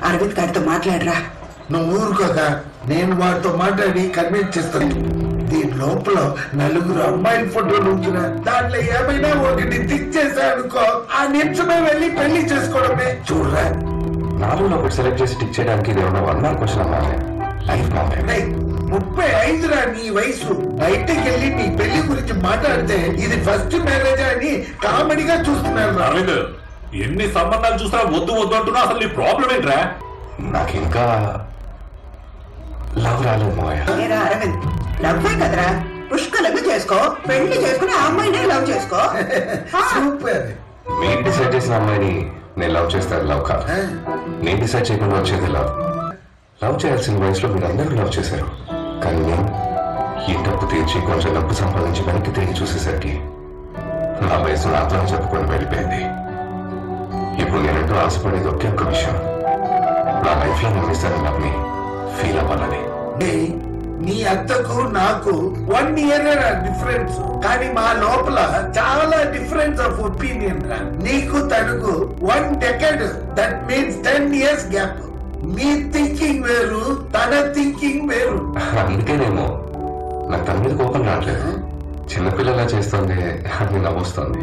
అరవింద్ గారితో మాట్లాడరా. నువ్వు ఊరుకోగా, నేను వాడితో మాట్లాడి కన్విన్స్ చేస్తాను. దీని లోపల 4 అమ్మాయిల ఫోటోలు ఉంచిన దాంట్లో ఏమైనా ఒకటి టిక్ చేశానుకో, ఆ నిమిషమే వెళ్ళి పెళ్లి చేసుకోవడమే. చూడరా, 4లో ఒకటి సెలెక్ట్ చేసి టిక్ చేయడానికి ఇది ఏమన్నా 1 మార్క్ క్వశ్చన్ అమ్మా. లైఫ్ మామే 35రా నీ వయసు. బయటకు వెళ్ళి నీ పెళ్లి గురించి మాట్లాడితే ఇది ఫస్ట్ మ్యారేజ్ అని కామెడీగా చూస్తున్నారు. అరవింద్, ఎన్ని సంబంధాలు చూసినా వద్దు వద్దు అంటున్నా. అసలు నీ ప్రాబ్లం ఏంట్రా? నాకు ఇంకా లవ్ రాలేదు మావయ్య. అరవింద్, లవ్వే కదరా, పుష్కలంగా చేసుకో, పెళ్లి చేసుకుని ఆ అమ్మాయినే లవ్ చేసుకో. సూపర్. మీరు డిసైడ్ చేసిన అమ్మాయిని నేను లవ్ చేస్తాను. లవ్ కాదు, నేను డిసైడ్ చేయకుండా వచ్చేది లవ్. లవ్ చేయాల్సిన వయసులో మీరు అందరూ లవ్ చేశారు, కానీ నేను ఈ డబ్బు తీర్చి కొంచెం డబ్బు సంపాదించి వెనక్కి తిరిగి చూసేసరికి నా వయసు నాతో చెప్పుకొని వెళ్ళిపోయింది. ఇప్పుడు నేనంటూ ఆశపడేది ఒకే ఒక్క విషయం, నా లైఫ్లో నేను మిస్ అయిన లవ్ని ఫీల్ అవ్వాలని. నీ అత్తకు నాకు 1 ఇయర్ డిఫరెన్స్, కానీ మా లోపల చాలా డిఫరెన్స్ ఆఫ్ ఒపీనియన్ రా. నీకు తనకు 1 decade, that means 10 years gap. నీ థింకింగ్ వేరు, తన థింకింగ్ వేరు. అందుకేనేమో నాకు తన మీద కోపం రావట్లేదు. చిన్నపిల్లలా చేస్తుంది అని నవ్వుస్తుంది.